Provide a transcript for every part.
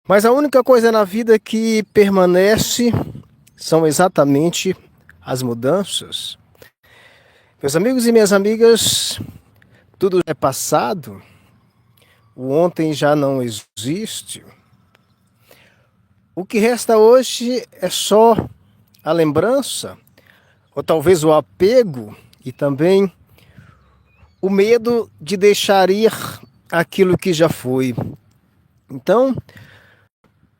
Mas a única coisa na vida que permanece são exatamente as mudanças. Meus amigos e minhas amigas, tudo é passado, o ontem já não existe. O que resta hoje é só a lembrança, ou talvez o apego e também o medo de deixar ir aquilo que já foi. Então,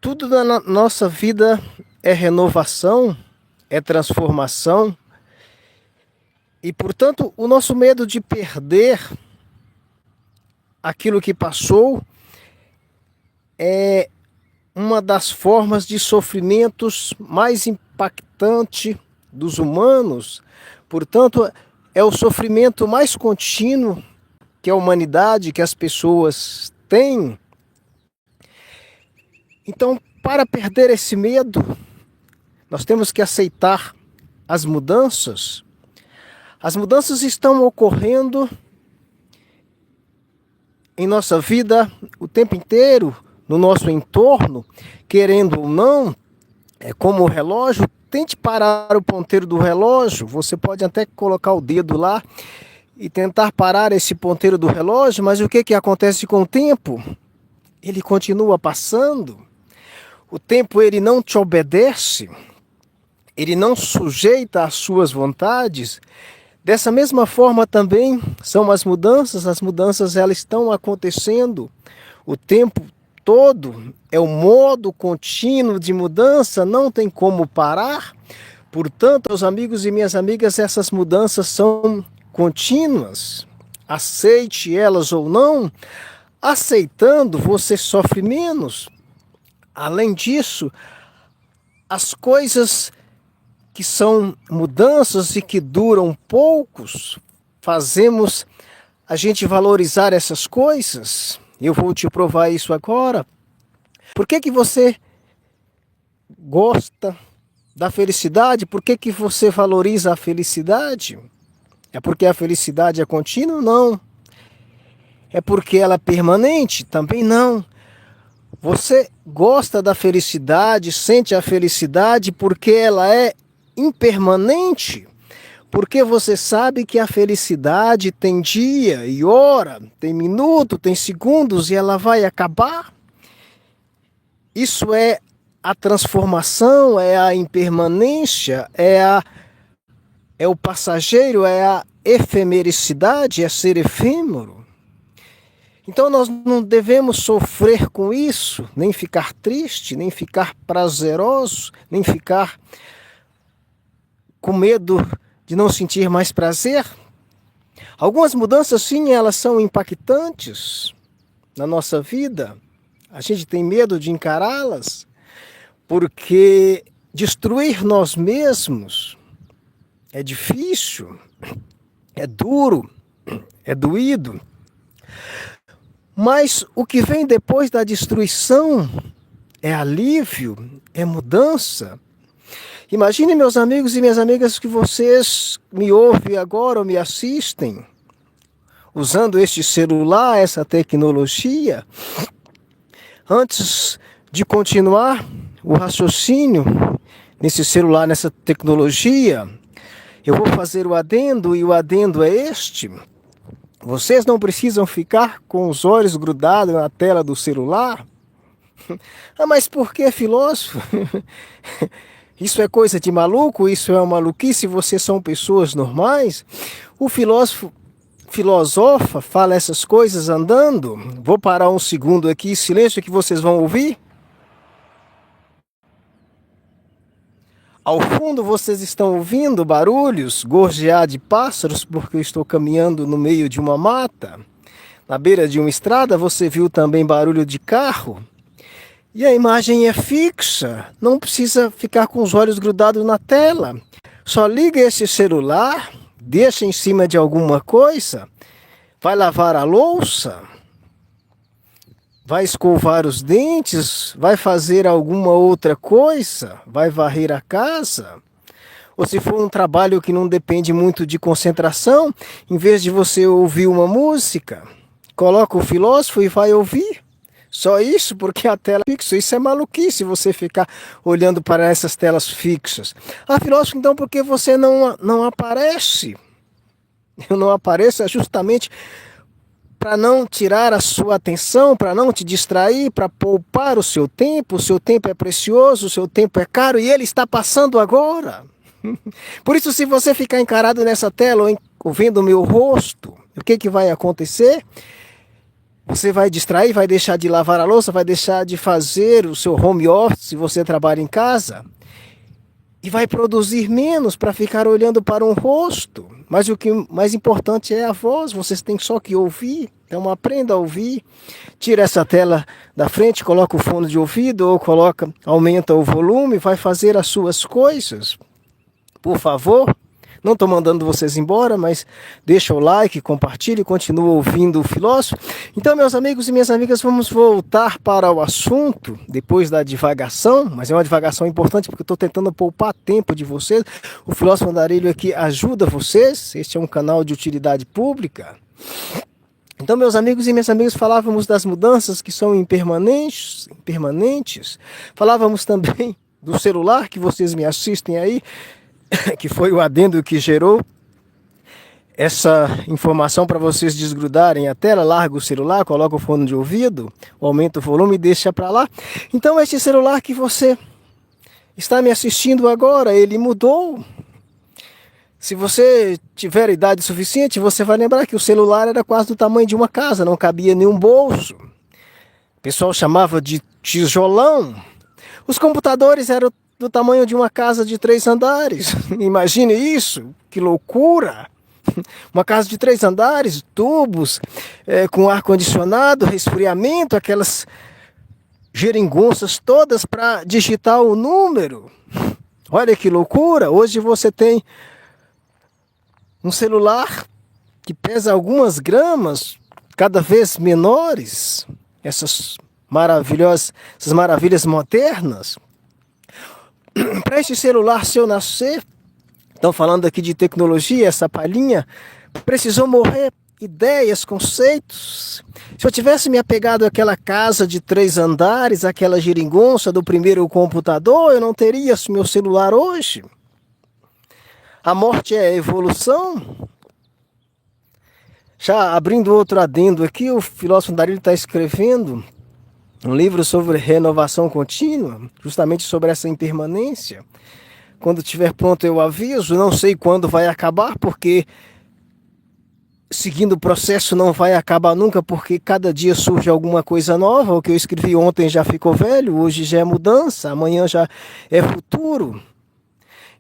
tudo na nossa vida é renovação, é transformação, e portanto o nosso medo de perder aquilo que passou é uma das formas de sofrimentos mais impactante dos humanos. Portanto, é o sofrimento mais contínuo que a humanidade, que as pessoas têm. Então, para perder esse medo, nós temos que aceitar as mudanças. As mudanças estão ocorrendo em nossa vida o tempo inteiro, no nosso entorno, querendo ou não, como o relógio. Tente parar o ponteiro do relógio. Você pode até colocar o dedo lá e tentar parar esse ponteiro do relógio, mas o que acontece com o tempo? Ele continua passando. O tempo, ele não te obedece, ele não sujeita às suas vontades. Dessa mesma forma também são as mudanças elas estão acontecendo o tempo todo, é o modo contínuo de mudança, não tem como parar. Portanto, meus amigos e minhas amigas, essas mudanças são contínuas, aceite elas ou não. Aceitando, você sofre menos. Além disso, as coisas que são mudanças e que duram poucos, fazemos a gente valorizar essas coisas. Eu vou te provar isso agora. Por que você gosta da felicidade? Por que você valoriza a felicidade? É porque a felicidade é contínua? Não. É porque ela é permanente? Também não. Você gosta da felicidade, sente a felicidade porque ela é impermanente? Porque você sabe que a felicidade tem dia e hora, tem minuto, tem segundos e ela vai acabar? Isso é a transformação, é a impermanência, é o passageiro, é a efemericidade, é ser efêmero. Então nós não devemos sofrer com isso, nem ficar triste, nem ficar prazeroso, nem ficar com medo de não sentir mais prazer. Algumas mudanças, sim, elas são impactantes na nossa vida. A gente tem medo de encará-las, porque destruir nós mesmos é difícil, é duro, é doído. Mas o que vem depois da destruição é alívio, é mudança. Imagine, meus amigos e minhas amigas, que vocês me ouvem agora ou me assistem usando este celular, essa tecnologia. Antes de continuar o raciocínio nesse celular, nessa tecnologia, eu vou fazer o adendo, e o adendo é este. Vocês não precisam ficar com os olhos grudados na tela do celular. Ah, mas por que, filósofo? Isso é coisa de maluco? Isso é uma maluquice? Vocês são pessoas normais? O filósofo filosofa, fala essas coisas andando. Vou parar um segundo aqui, silêncio, que vocês vão ouvir. Ao fundo vocês estão ouvindo barulhos, gorjear de pássaros, porque eu estou caminhando no meio de uma mata. Na beira de uma estrada você viu também barulho de carro. E a imagem é fixa, não precisa ficar com os olhos grudados na tela. Só liga esse celular, deixa em cima de alguma coisa, vai lavar a louça, vai escovar os dentes, vai fazer alguma outra coisa, vai varrer a casa. Ou se for um trabalho que não depende muito de concentração, em vez de você ouvir uma música, coloca o filósofo e vai ouvir. Só isso, porque a tela é fixa. Isso é maluquice, você ficar olhando para essas telas fixas. Ah, filósofo, então por que você não aparece? Eu não apareço é justamente para não tirar a sua atenção, para não te distrair, para poupar o seu tempo. O seu tempo é precioso, o seu tempo é caro e ele está passando agora. Por isso, se você ficar encarado nessa tela ou vendo o meu rosto, o que vai acontecer? Você vai distrair, vai deixar de lavar a louça, vai deixar de fazer o seu home office se você trabalha em casa. E vai produzir menos para ficar olhando para um rosto. Mas o que mais importante é a voz, vocês têm só que ouvir. Então aprenda a ouvir. Tira essa tela da frente, coloca o fone de ouvido ou aumenta o volume, vai fazer as suas coisas. Por favor. Não estou mandando vocês embora, mas deixa o like, compartilhe e continua ouvindo o filósofo. Então, meus amigos e minhas amigas, vamos voltar para o assunto, depois da divagação, mas é uma divagação importante porque eu estou tentando poupar tempo de vocês. O Filósofo Andarilho aqui ajuda vocês, este é um canal de utilidade pública. Então, meus amigos e minhas amigas, falávamos das mudanças que são impermanentes. Falávamos também do celular, que vocês me assistem aí, que foi o adendo que gerou essa informação para vocês desgrudarem a tela. Larga o celular, coloca o fone de ouvido, aumenta o volume e deixa para lá. Então este celular que você está me assistindo agora, ele mudou. Se você tiver idade suficiente, você vai lembrar que o celular era quase do tamanho de uma casa, não cabia nenhum bolso. O pessoal chamava de tijolão. Os computadores eram do tamanho de uma casa de 3 andares. Imagine isso, que loucura! Uma casa de 3 andares, tubos, com ar-condicionado, resfriamento, aquelas geringonças todas para digitar o número. Olha que loucura! Hoje você tem um celular que pesa algumas gramas, cada vez menores, essas maravilhas modernas. Para este celular, se eu nascer, estão falando aqui de tecnologia, essa palhinha, precisou morrer ideias, conceitos. Se eu tivesse me apegado àquela casa de 3 andares, aquela geringonça do primeiro computador, eu não teria meu celular hoje. A morte é a evolução. Já abrindo outro adendo aqui, o filósofo Andarilho está escrevendo um livro sobre renovação contínua, justamente sobre essa impermanência. Quando estiver pronto eu aviso, não sei quando vai acabar, porque seguindo o processo não vai acabar nunca, porque cada dia surge alguma coisa nova. O que eu escrevi ontem já ficou velho, hoje já é mudança, amanhã já é futuro.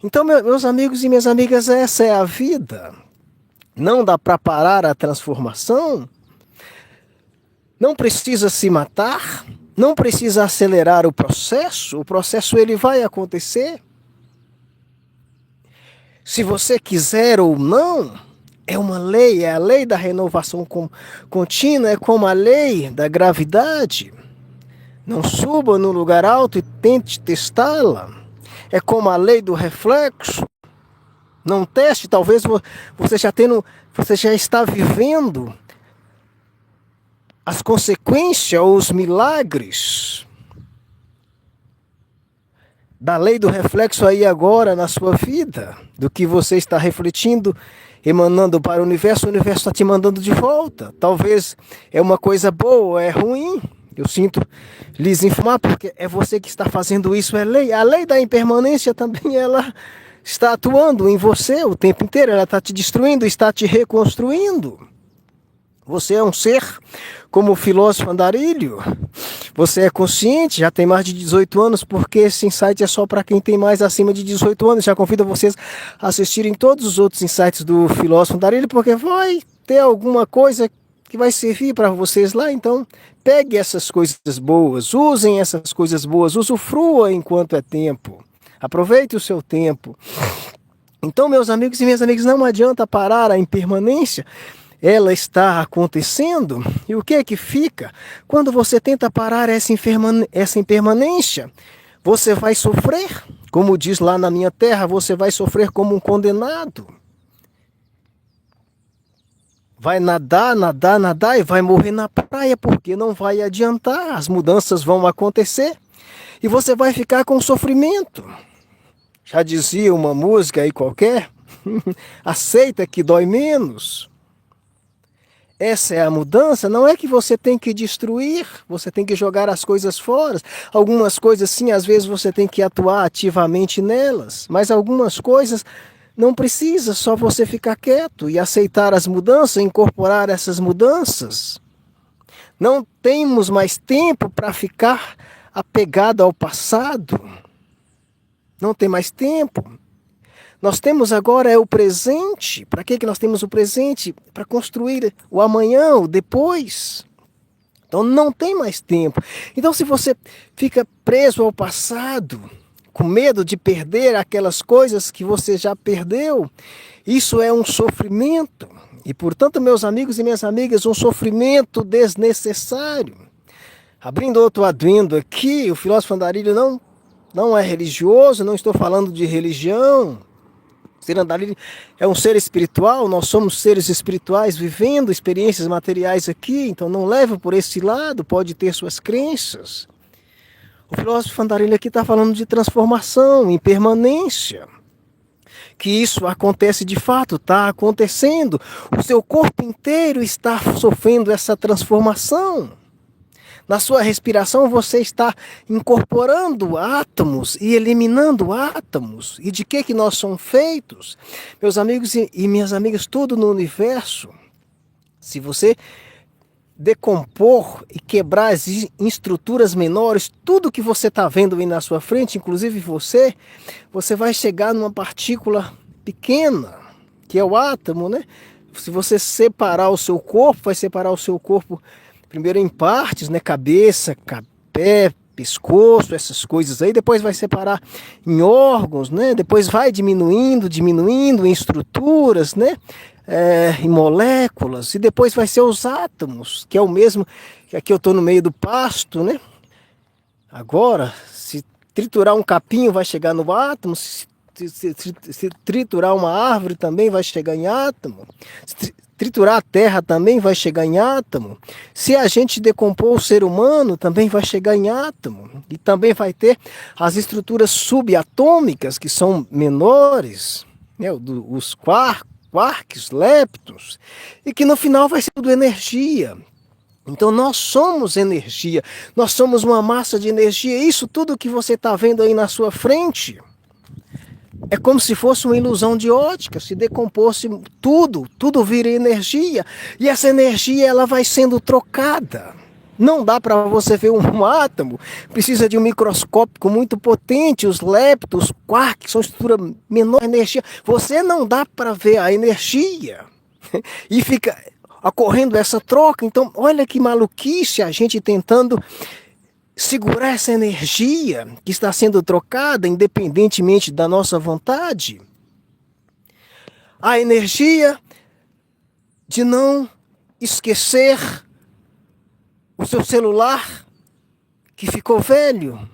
Então, meus amigos e minhas amigas, essa é a vida. Não dá para parar a transformação. Não precisa se matar, não precisa acelerar o processo ele vai acontecer. Se você quiser ou não, é uma lei, é a lei da renovação contínua, é como a lei da gravidade. Não suba no lugar alto e tente testá-la. É como a lei do reflexo. Não teste, talvez você já está vivendo as consequências ou os milagres da lei do reflexo aí agora na sua vida, do que você está refletindo, emanando para o universo está te mandando de volta. Talvez é uma coisa boa, é ruim. Eu sinto lhes informar, porque é você que está fazendo isso, é lei. A lei da impermanência também, ela está atuando em você o tempo inteiro, ela está te destruindo, está te reconstruindo. Você é um ser como o filósofo Andarilho. Você é consciente, já tem mais de 18 anos, porque esse insight é só para quem tem mais acima de 18 anos. Já convido vocês a assistirem todos os outros insights do filósofo Andarilho, porque vai ter alguma coisa que vai servir para vocês lá. Então, pegue essas coisas boas, usem essas coisas boas, usufrua enquanto é tempo. Aproveite o seu tempo. Então, meus amigos e minhas amigas, não adianta parar a impermanência. Ela está acontecendo. E o que é que fica? Quando você tenta parar essa impermanência, você vai sofrer. Como diz lá na minha terra, você vai sofrer como um condenado. vai nadar, nadar, nadar e vai morrer na praia, porque não vai adiantar, as mudanças vão acontecer e você vai ficar com sofrimento. Já dizia uma música aí qualquer, aceita que dói menos. Essa é a mudança, não é que você tem que destruir, você tem que jogar as coisas fora. Algumas coisas sim, às vezes você tem que atuar ativamente nelas, mas algumas coisas não precisa, só você ficar quieto e aceitar as mudanças, incorporar essas mudanças. Não temos mais tempo para ficar apegado ao passado. Não tem mais tempo. Nós temos agora o presente. Para que nós temos o presente? Para construir o amanhã, o depois. Então não tem mais tempo. Então se você fica preso ao passado, com medo de perder aquelas coisas que você já perdeu, isso é um sofrimento. E portanto, meus amigos e minhas amigas, um sofrimento desnecessário. Abrindo outro adendo aqui, o filósofo Andarilho não é religioso, não estou falando de religião. Ser Andarilho é um ser espiritual, nós somos seres espirituais vivendo experiências materiais aqui, então não leve por esse lado, pode ter suas crenças. O filósofo Andarilho aqui está falando de transformação, impermanência. Que isso acontece de fato, está acontecendo. O seu corpo inteiro está sofrendo essa transformação. Na sua respiração você está incorporando átomos e eliminando átomos. E de que nós somos feitos? Meus amigos e minhas amigas, tudo no universo, se você decompor e quebrar as estruturas menores, tudo que você está vendo aí na sua frente, inclusive você vai chegar numa partícula pequena, que é o átomo, né? Se você separar o seu corpo, vai separar o seu corpo primeiro em partes, né? Cabeça, pé, pescoço, essas coisas aí, depois vai separar em órgãos, né? Depois vai diminuindo em estruturas, né? Em moléculas, e depois vai ser os átomos, que é o mesmo, que aqui eu estou no meio do pasto, né? Agora, se triturar um capinho vai chegar no átomo, se triturar uma árvore também vai chegar em átomo, se triturar a terra também vai chegar em átomo, se a gente decompor o ser humano também vai chegar em átomo, e também vai ter as estruturas subatômicas que são menores, né? Os quarks, leptons, e que no final vai ser tudo energia. Então nós somos energia, nós somos uma massa de energia. Isso tudo que você está vendo aí na sua frente é como se fosse uma ilusão de ótica, se decomposse tudo vira energia, e essa energia ela vai sendo trocada. Não dá para você ver um átomo, precisa de um microscópio muito potente, os leptons, os quarks, são estrutura menor energia. Você não dá para ver a energia e fica ocorrendo essa troca. Então, olha que maluquice a gente tentando segurar essa energia que está sendo trocada, independentemente da nossa vontade. A energia de não esquecer o seu celular que ficou velho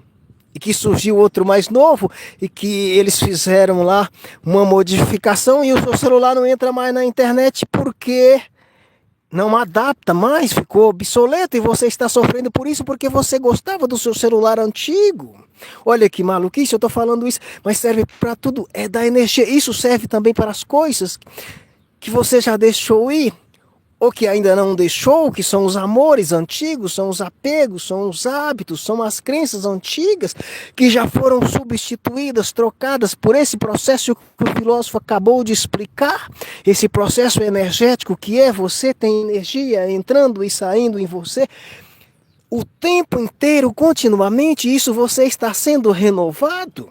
e que surgiu outro mais novo e que eles fizeram lá uma modificação e o seu celular não entra mais na internet porque não adapta mais, ficou obsoleto e você está sofrendo por isso porque você gostava do seu celular antigo. Olha que maluquice, eu estou falando isso, mas serve para tudo, é da energia. Isso serve também para as coisas que você já deixou ir, ou que ainda não deixou, que são os amores antigos, são os apegos, são os hábitos, são as crenças antigas, que já foram substituídas, trocadas por esse processo que o filósofo acabou de explicar, esse processo energético que é você tem energia entrando e saindo em você, o tempo inteiro, continuamente, isso você está sendo renovado.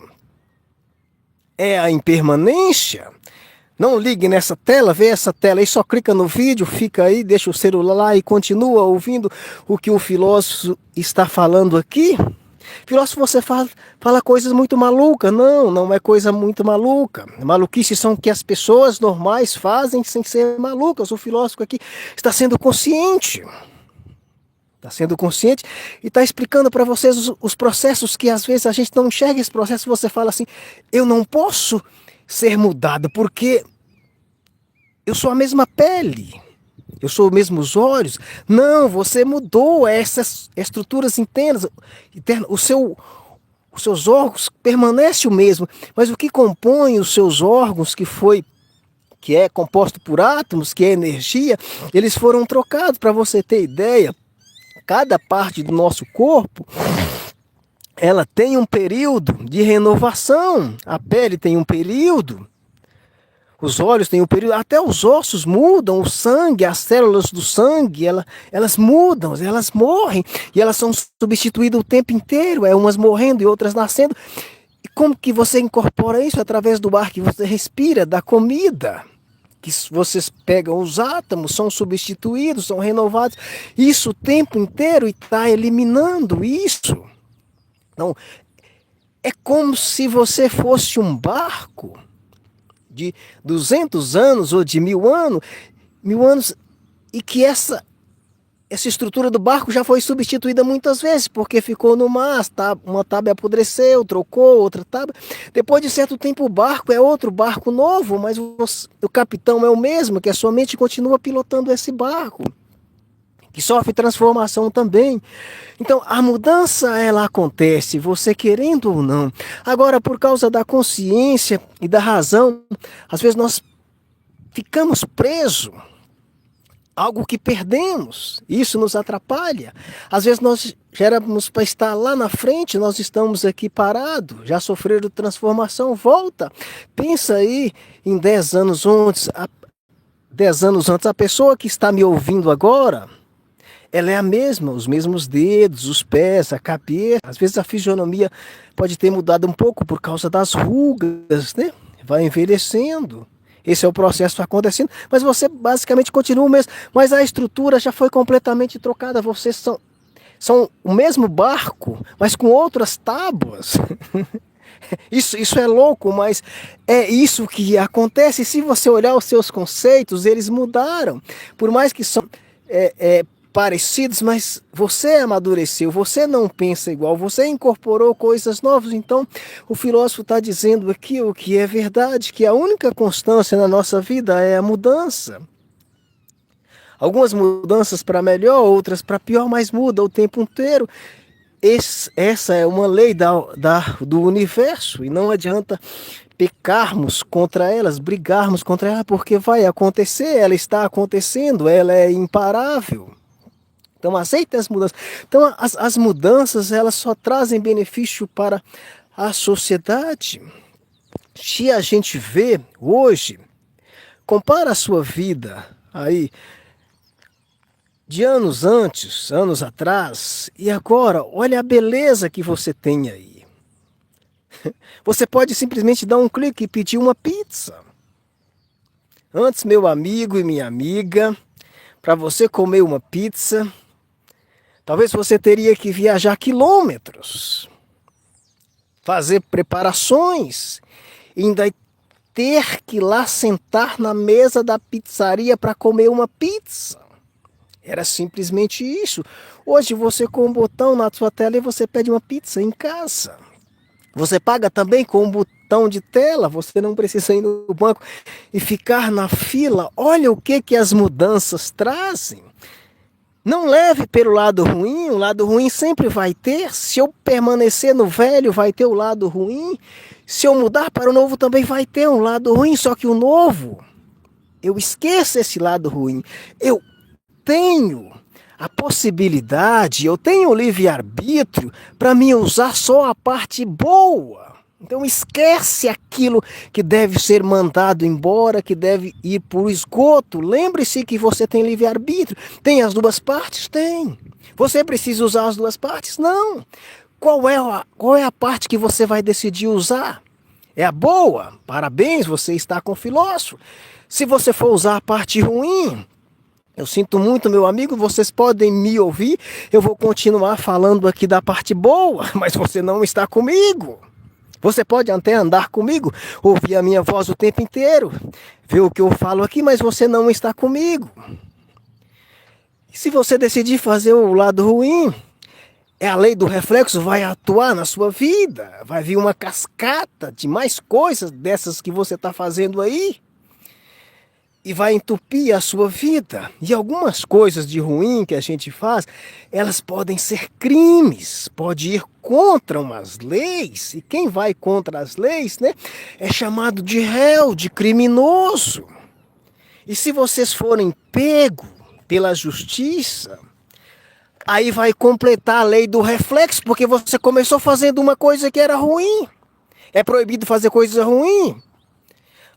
É a impermanência. Não ligue nessa tela, vê essa tela aí, só clica no vídeo, fica aí, deixa o celular lá e continua ouvindo o que o filósofo está falando aqui. Filósofo, você fala coisas muito malucas. Não é coisa muito maluca. Maluquices são o que as pessoas normais fazem sem ser malucas. O filósofo aqui está sendo consciente. Está sendo consciente e está explicando para vocês os processos que às vezes a gente não enxerga esse processo. Você fala assim, eu não posso ser mudado porque eu sou a mesma pele. Eu sou o mesmo os olhos. Não, você mudou essas estruturas internas. Os seus órgãos permanecem o mesmo, mas o que compõe os seus órgãos, que é composto por átomos, que é energia, eles foram trocados. Para você ter ideia, cada parte do nosso corpo, ela tem um período de renovação. A pele tem um período, os olhos têm um período, até os ossos mudam, o sangue, as células do sangue, elas mudam, elas morrem, e elas são substituídas o tempo inteiro, umas morrendo e outras nascendo. E como que você incorpora isso? Através do ar que você respira, da comida, que vocês pegam os átomos, são substituídos, são renovados, isso o tempo inteiro, e está eliminando isso. Então, é como se você fosse um barco de 200 anos ou de 1000 anos, e que essa estrutura do barco já foi substituída muitas vezes, porque ficou no mar, uma tábua apodreceu, trocou outra tábua. Depois de certo tempo o barco é outro barco novo, mas o capitão é o mesmo, que a sua mente continua pilotando esse barco, que sofre transformação também. Então, a mudança, ela acontece, você querendo ou não. Agora, por causa da consciência e da razão, às vezes nós ficamos presos, algo que perdemos, isso nos atrapalha. Às vezes nós já éramos para estar lá na frente, nós estamos aqui parados, já sofreram transformação, volta. Pensa aí em 10 anos antes, 10 anos antes, a pessoa que está me ouvindo agora, ela é a mesma, os mesmos dedos, os pés, a cabeça. Às vezes a fisionomia pode ter mudado um pouco por causa das rugas, né? Vai envelhecendo. Esse é o processo acontecendo, mas você basicamente continua o mesmo. Mas a estrutura já foi completamente trocada. Vocês são o mesmo barco, mas com outras tábuas. Isso é louco, mas é isso que acontece. Se você olhar os seus conceitos, eles mudaram. Por mais que são parecidos, mas você amadureceu, você não pensa igual, você incorporou coisas novas. Então o filósofo está dizendo aqui o que é verdade, que a única constância na nossa vida é a mudança. Algumas mudanças para melhor, outras para pior, mas muda o tempo inteiro. Essa é uma lei do universo, e não adianta pecarmos contra elas, brigarmos contra elas, porque vai acontecer, ela está acontecendo, ela é imparável. Então aceita as mudanças. Então as mudanças, elas só trazem benefício para a sociedade. Se a gente vê hoje, compara a sua vida aí de anos antes, anos atrás, e agora, olha a beleza que você tem aí. Você pode simplesmente dar um clique e pedir uma pizza. Antes, meu amigo e minha amiga, para você comer uma pizza, talvez você teria que viajar quilômetros, fazer preparações, e ainda ter que ir lá sentar na mesa da pizzaria para comer uma pizza. Era simplesmente isso. Hoje você, com um botão na sua tela, e você pede uma pizza em casa. Você paga também com um botão de tela, você não precisa ir no banco e ficar na fila. Olha o que as mudanças trazem. Não leve pelo lado ruim, o lado ruim sempre vai ter. Se eu permanecer no velho, vai ter o lado ruim. Se eu mudar para o novo, também vai ter um lado ruim. Só que o novo, eu esqueço esse lado ruim. Eu tenho a possibilidade, eu tenho o livre-arbítrio para me usar só a parte boa. Então esquece aquilo que deve ser mandado embora, que deve ir para o esgoto. Lembre-se que você tem livre-arbítrio. Tem as duas partes? Tem. Você precisa usar as duas partes? Não. Qual é a parte que você vai decidir usar? É a boa? Parabéns, você está com o filósofo. Se você for usar a parte ruim, eu sinto muito, meu amigo, vocês podem me ouvir, eu vou continuar falando aqui da parte boa, mas você não está comigo. Você pode até andar comigo, ouvir a minha voz o tempo inteiro, ver o que eu falo aqui, mas você não está comigo. E se você decidir fazer o lado ruim, a lei do reflexo vai atuar na sua vida, vai vir uma cascata de mais coisas dessas que você está fazendo aí. e vai entupir a sua vida. E algumas coisas de ruim que a gente faz, elas podem ser crimes, pode ir contra umas leis. E quem vai contra as leis, né, é chamado de réu, de criminoso. E se vocês forem pego pela justiça, aí vai completar a lei do reflexo, porque você começou fazendo uma coisa que era ruim. É proibido fazer coisa ruim.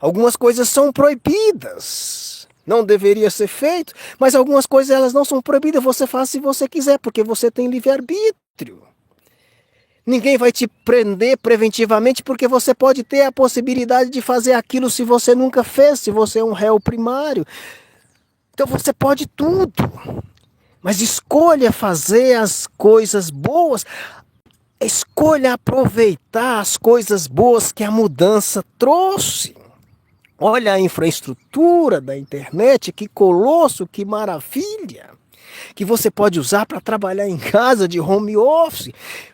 Algumas coisas são proibidas, não deveria ser feito, mas algumas coisas elas não são proibidas, você faz se você quiser, porque você tem livre-arbítrio. Ninguém vai te prender preventivamente, porque você pode ter a possibilidade de fazer aquilo se você nunca fez, se você é um réu primário. Então você pode tudo, mas escolha fazer as coisas boas, escolha aproveitar as coisas boas que a mudança trouxe. Olha a infraestrutura da internet, que colosso, que maravilha, que você pode usar para trabalhar em casa de home office,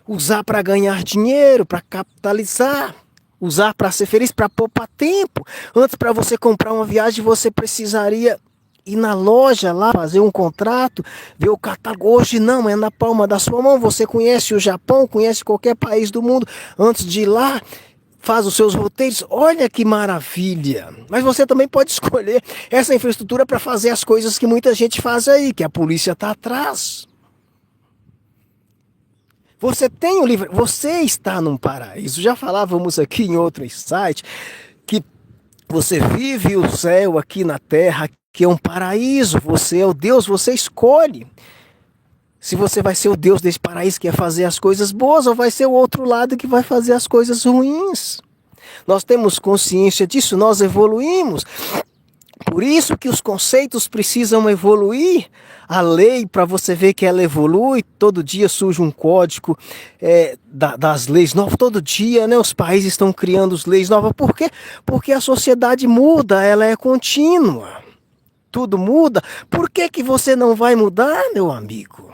usar para ganhar dinheiro, para capitalizar, usar para ser feliz, para poupar tempo. Antes, para você comprar uma viagem, você precisaria ir na loja lá, fazer um contrato, ver o catálogo. Hoje não, é na palma da sua mão. Você conhece o Japão, conhece qualquer país do mundo. Antes de ir lá, faz os seus roteiros, olha que maravilha. Mas você também pode escolher essa infraestrutura para fazer as coisas que muita gente faz aí, que a polícia está atrás. Você tem o livre, você está num paraíso. Já falávamos aqui em outro site que você vive o céu aqui na terra, que é um paraíso. Você é o Deus, você escolhe se você vai ser o Deus desse paraíso que é fazer as coisas boas ou vai ser o outro lado que vai fazer as coisas ruins. Nós temos consciência disso, nós evoluímos. Por isso que os conceitos precisam evoluir. A lei, para você ver que ela evolui, todo dia surge um código das leis novas. Todo dia, né, os países estão criando as leis novas. Por quê? Porque a sociedade muda, ela é contínua. Tudo muda. Por que que você não vai mudar, meu amigo?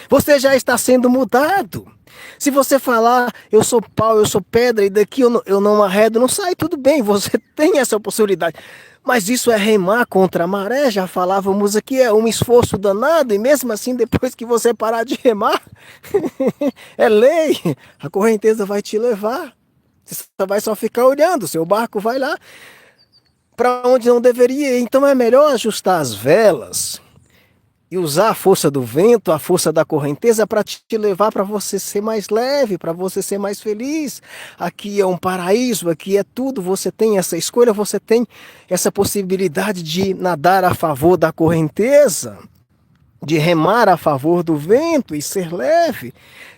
Você já está sendo mudado. Se você falar, eu sou pau, eu sou pedra e daqui eu não arredo, não sai, tudo bem, você tem essa possibilidade. Mas isso é remar contra a maré, já falávamos aqui, é um esforço danado e mesmo assim depois que você parar de remar, é lei, a correnteza vai te levar. Você vai só ficar olhando, seu barco vai lá para onde não deveria, então é melhor ajustar as velas e usar a força do vento, a força da correnteza para te levar para você ser mais leve, para você ser mais feliz. Aqui é um paraíso, aqui é tudo, você tem essa escolha, você tem essa possibilidade de nadar a favor da correnteza, de remar a favor do vento e ser leve.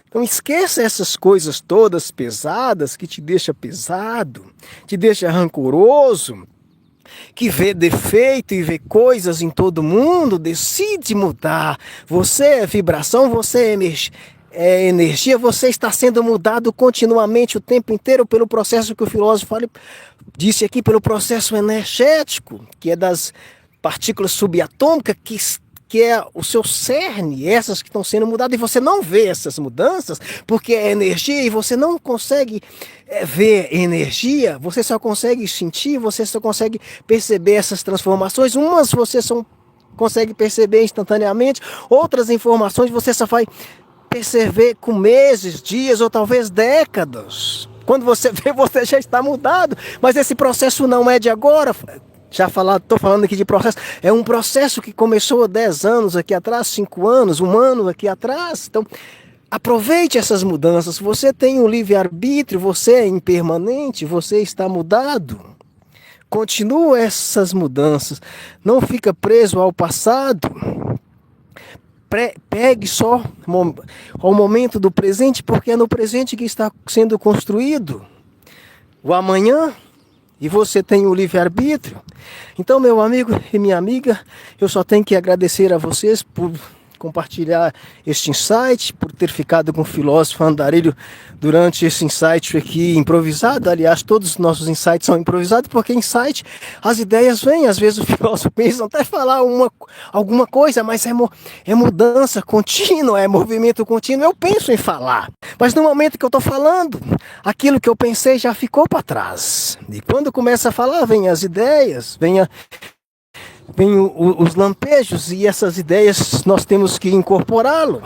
Então esqueça essas coisas todas pesadas que te deixam pesado, te deixa rancoroso, que vê defeito e vê coisas em todo mundo, decide mudar. Você é vibração, você é energia, você está sendo mudado continuamente o tempo inteiro pelo processo que o filósofo disse aqui, pelo processo energético, que é das partículas subatômicas, que é o seu cerne, essas que estão sendo mudadas, e você não vê essas mudanças, porque é energia e você não consegue ver energia, você só consegue sentir, você só consegue perceber essas transformações. Umas você só consegue perceber instantaneamente, outras informações você só vai perceber com meses, dias ou talvez décadas. Quando você vê, você já está mudado, mas esse processo não é de agora. Estou falando aqui de processo, é um processo que começou há 10 anos aqui atrás, 5 anos, 1 ano aqui atrás. Então, aproveite essas mudanças, você tem um livre-arbítrio, você é impermanente, você está mudado. Continua essas mudanças, não fica preso ao passado. Pegue só ao momento do presente, porque é no presente que está sendo construído o amanhã. E você tem o livre-arbítrio. Então, meu amigo e minha amiga, eu só tenho que agradecer a vocês por compartilhar este insight, por ter ficado com o filósofo Andarilho durante esse insight aqui improvisado. Aliás, todos os nossos insights são improvisados, porque insight, as ideias vêm, às vezes o filósofo pensa até falar alguma coisa, mas é mudança contínua, é movimento contínuo. Eu penso em falar, mas no momento que eu estou falando, aquilo que eu pensei já ficou para trás. E quando começa a falar, vem as ideias, vem vem os lampejos e essas ideias nós temos que incorporá-lo.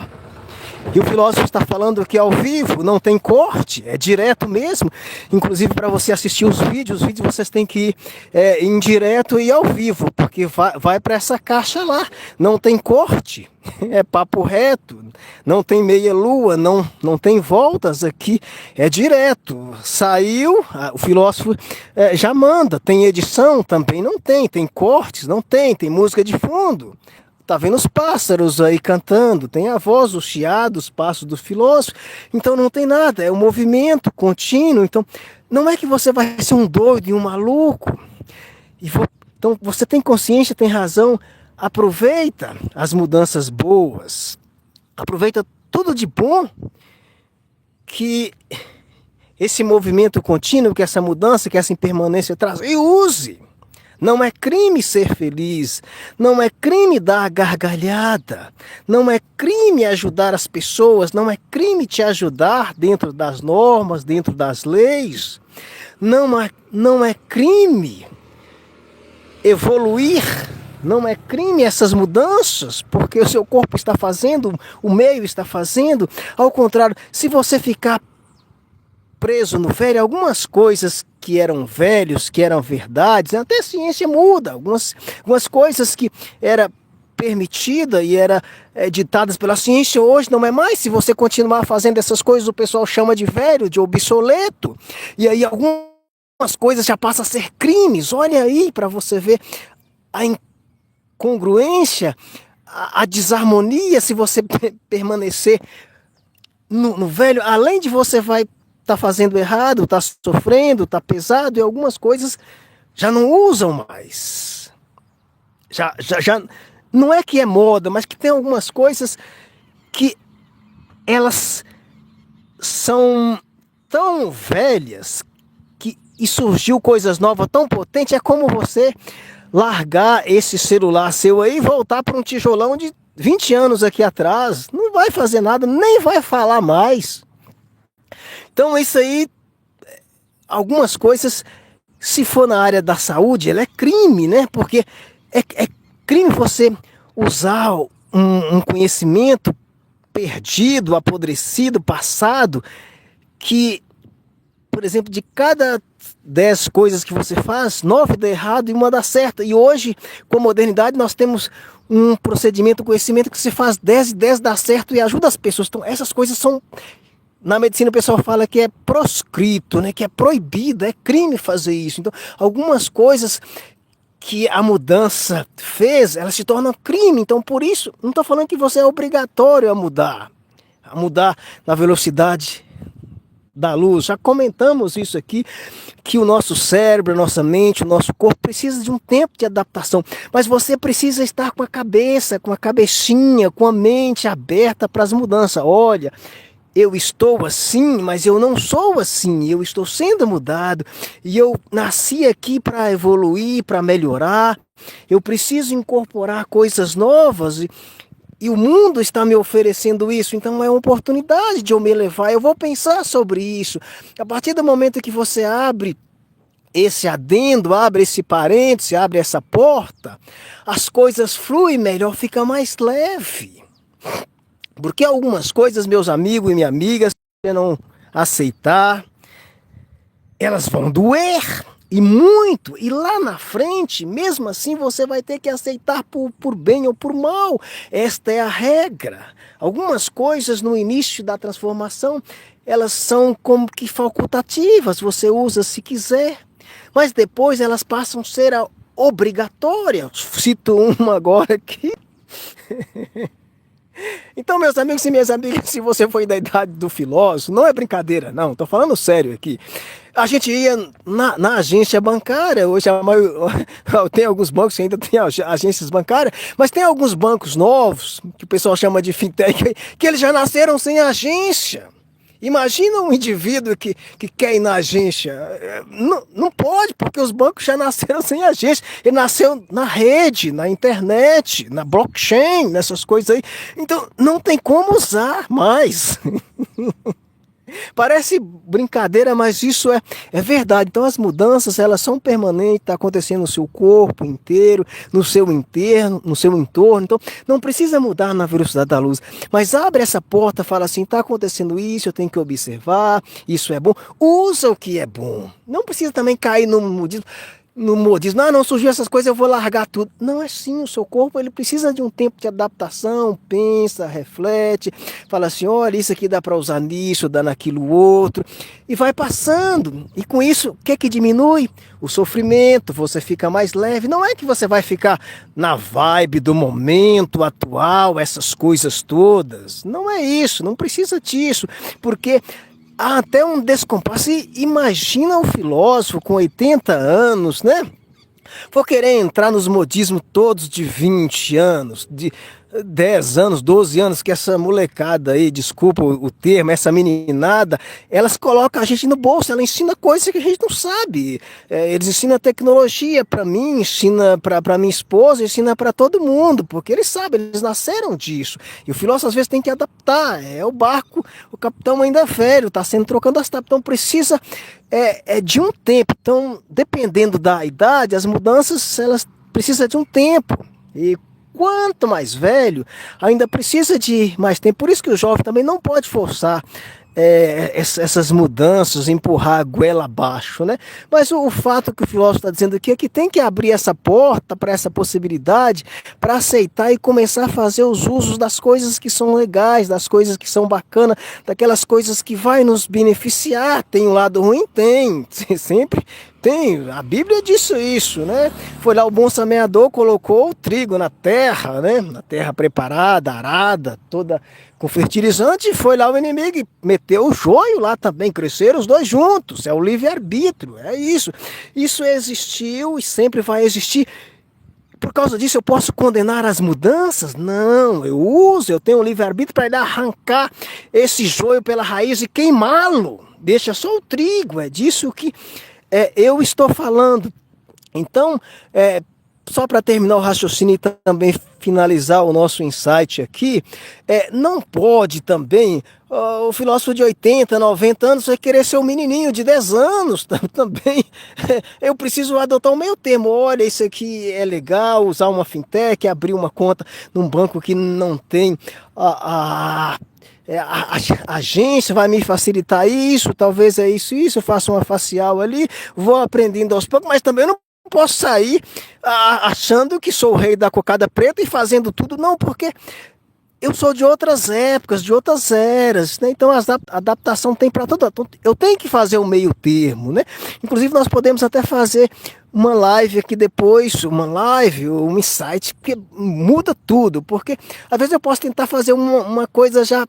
E o filósofo está falando que ao vivo não tem corte, é direto mesmo. Inclusive, para você assistir os vídeos vocês têm que ir em direto e ao vivo, porque vai para essa caixa lá. Não tem corte, é papo reto, não tem meia lua, não tem voltas aqui, é direto. Saiu, o filósofo já manda. Tem edição? Também não tem. Tem cortes? Não tem. Tem música de fundo. Tá vendo os pássaros aí cantando, tem a voz, os chiados, os passos do filósofo, então não tem nada, é um movimento contínuo, então não é que você vai ser um doido e um maluco, então você tem consciência, tem razão, aproveita as mudanças boas, aproveita tudo de bom que esse movimento contínuo, que essa mudança, que essa impermanência traz, e use. Não é crime ser feliz, não é crime dar gargalhada, não é crime ajudar as pessoas, não é crime te ajudar dentro das normas, dentro das leis, não é crime evoluir, não é crime essas mudanças, porque o seu corpo está fazendo, o meio está fazendo. Ao contrário, se você ficar preso no velho, algumas coisas que eram velhos, que eram verdades, até a ciência muda, algumas coisas que era permitida e era ditadas pela ciência, hoje não é mais. Se você continuar fazendo essas coisas, o pessoal chama de velho, de obsoleto, e aí algumas coisas já passam a ser crimes. Olha aí para você ver a incongruência, a desarmonia, se você permanecer no velho, além de você vai tá fazendo errado, tá sofrendo, tá pesado, e algumas coisas já não usam mais. Já não é que é moda, mas que tem algumas coisas que elas são tão velhas e surgiu coisas novas tão potentes. É como você largar esse celular seu aí e voltar para um tijolão de 20 anos aqui atrás. Não vai fazer nada, nem vai falar mais. Então isso aí, algumas coisas, se for na área da saúde, ela é crime, né? Porque é crime você usar um conhecimento perdido, apodrecido, passado, que, por exemplo, de cada 10 coisas que você faz, 9 dá errado e uma dá certa. E hoje, com a modernidade, nós temos um procedimento, um conhecimento que se faz 10 e 10 dá certo e ajuda as pessoas. Então essas coisas são... Na medicina o pessoal fala que é proscrito, né? Que é proibido, é crime fazer isso. Então, algumas coisas que a mudança fez, elas se tornam crime. Então, por isso, não estou falando que você é obrigatório a mudar na velocidade da luz. Já comentamos isso aqui, que o nosso cérebro, a nossa mente, o nosso corpo precisa de um tempo de adaptação. Mas você precisa estar com a cabeça, com a cabecinha, com a mente aberta para as mudanças. Olha... Eu estou assim, mas eu não sou assim, eu estou sendo mudado, e eu nasci aqui para evoluir, para melhorar, eu preciso incorporar coisas novas, e o mundo está me oferecendo isso, então é uma oportunidade de eu me elevar, eu vou pensar sobre isso. A partir do momento que você abre esse adendo, abre esse parêntese, abre essa porta, as coisas fluem melhor, fica mais leve. Porque algumas coisas, meus amigos e minhas amigas, se você não aceitar, elas vão doer, e muito, e lá na frente, mesmo assim, você vai ter que aceitar por bem ou por mal. Esta é a regra. Algumas coisas no início da transformação, elas são como que facultativas, você usa se quiser, mas depois elas passam a ser obrigatórias. Cito uma agora aqui. Então, meus amigos e minhas amigas, se você foi da idade do filósofo, não é brincadeira, não, estou falando sério aqui. A gente ia na agência bancária, hoje tem alguns bancos que ainda tem agências bancárias, mas tem alguns bancos novos, que o pessoal chama de fintech, que eles já nasceram sem agência. Imagina um indivíduo que quer ir na agência. Não pode, porque os bancos já nasceram sem agência. Ele nasceu na rede, na internet, na blockchain, nessas coisas aí. Então, não tem como usar mais. Parece brincadeira, mas isso é verdade. Então as mudanças, elas são permanentes, está acontecendo no seu corpo inteiro, no seu interno, no seu entorno. Então não precisa mudar na velocidade da luz, mas abre essa porta, fala assim, está acontecendo isso, eu tenho que observar, isso é bom. Usa o que é bom. Não precisa também cair no modismo, não surgiu essas coisas, eu vou largar tudo. Não é assim, o seu corpo ele precisa de um tempo de adaptação, pensa, reflete, fala assim, olha, isso aqui dá para usar nisso, dá naquilo outro, e vai passando. E com isso, o que é que diminui? O sofrimento, você fica mais leve. Não é que você vai ficar na vibe do momento atual, essas coisas todas. Não é isso, não precisa disso, porque há até um descompasso. Imagina o filósofo com 80 anos, né? Vou querer entrar nos modismos todos de 20 anos, de 10 anos, 12 anos, que essa molecada aí, desculpa o termo, essa meninada, elas colocam a gente no bolso, ela ensina coisas que a gente não sabe. Eles ensinam tecnologia para mim, ensina para minha esposa, ensina para todo mundo, porque eles sabem, eles nasceram disso. E o filósofo às vezes tem que adaptar, é o barco, o capitão ainda é velho, está sendo trocando as tapas, então precisa de um tempo. Então, dependendo da idade, as mudanças, elas precisam de um tempo. E quanto mais velho, ainda precisa de mais tempo. Por isso que o jovem também não pode forçar essas mudanças, empurrar a goela abaixo, né? Mas o fato que o filósofo está dizendo aqui é que tem que abrir essa porta para essa possibilidade, para aceitar e começar a fazer os usos das coisas que são legais, das coisas que são bacanas, daquelas coisas que vai nos beneficiar. Tem um lado ruim? Tem, sempre tem. A Bíblia disse isso, né? Foi lá o bom semeador, colocou o trigo na terra, né? Na terra preparada, arada, toda com fertilizante, e foi lá o inimigo e meteu o joio lá também, cresceram os dois juntos, é o livre-arbítrio, é isso. Isso existiu e sempre vai existir. Por causa disso eu posso condenar as mudanças? Não, eu tenho o livre-arbítrio para ir arrancar esse joio pela raiz e queimá-lo. Deixa só o trigo, é disso que eu estou falando. Então, só para terminar o raciocínio e também finalizar o nosso insight aqui, não pode também o filósofo de 80, 90 anos vai querer ser um menininho de 10 anos também. Eu preciso adotar um meio termo. Olha, isso aqui é legal, usar uma fintech, abrir uma conta num banco que não tem a agência, vai me facilitar isso, talvez é isso, eu faço uma facial ali, vou aprendendo aos poucos, mas também não posso sair achando que sou o rei da cocada preta e fazendo tudo, não, porque eu sou de outras épocas, de outras eras, né? Então a adaptação tem para tudo. Eu tenho que fazer o meio termo, né? Inclusive nós podemos até fazer uma live aqui depois, um insight, que muda tudo, porque às vezes eu posso tentar fazer uma coisa já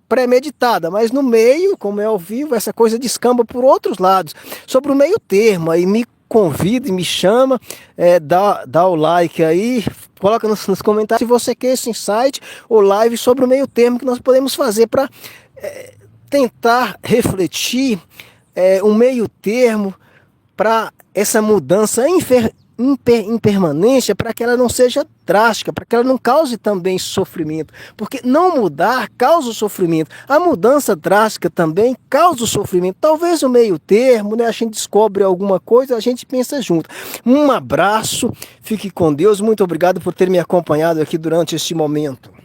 pré-meditada, mas no meio, como é ao vivo, essa coisa descamba por outros lados, sobre o meio termo, aí me convida e me chama, dá o like aí, coloca nos comentários se você quer esse insight ou live sobre o meio termo que nós podemos fazer para tentar refletir um meio termo para essa mudança impermanência, para que ela não seja drástica, para que ela não cause também sofrimento, porque não mudar causa o sofrimento, a mudança drástica também causa o sofrimento. Talvez o meio termo, né, a gente descobre alguma coisa, a gente pensa junto. Um abraço, fique com Deus, muito obrigado por ter me acompanhado aqui durante este momento.